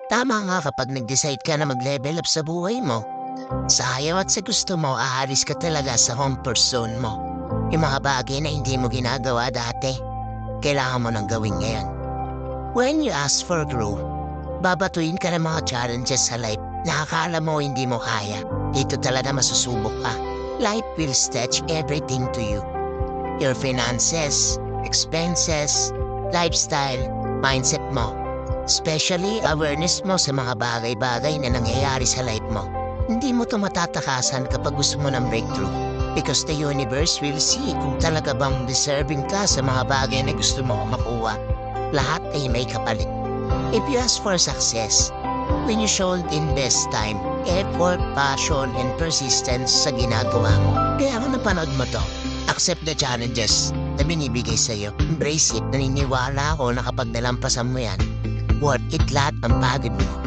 Tama nga kapag nag-decide ka na mag-level up sa buhay mo. Sa ayaw at sa gusto mo, aalis ka talaga sa comfort zone mo. Yung mga bagay na hindi mo ginagawa dati, kailangan mo nang gawin ngayon. When you ask for growth, babatuin ka ng mga challenges sa life na akala mo hindi mo kaya. Dito talaga masusubok ka. Life will stretch everything to you. Your finances, expenses, lifestyle, mindset mo. Especially awareness mo sa mga bagay-bagay na nangyayari sa life mo. Hindi mo to matatakasan kapag gusto mo ng breakthrough. Because the universe will see kung talaga bang deserving ka sa mga bagay na gusto mo makuha. Lahat ay may kapalit. If you ask for success, when you should invest time, effort, passion, and persistence sa ginagawa mo. Kaya kung napanood mo to, accept the challenges na binibigay sa'yo. Embrace it. Naniniwala ako na kapag nalampasan mo yan, worth it lahat ang pagod mo.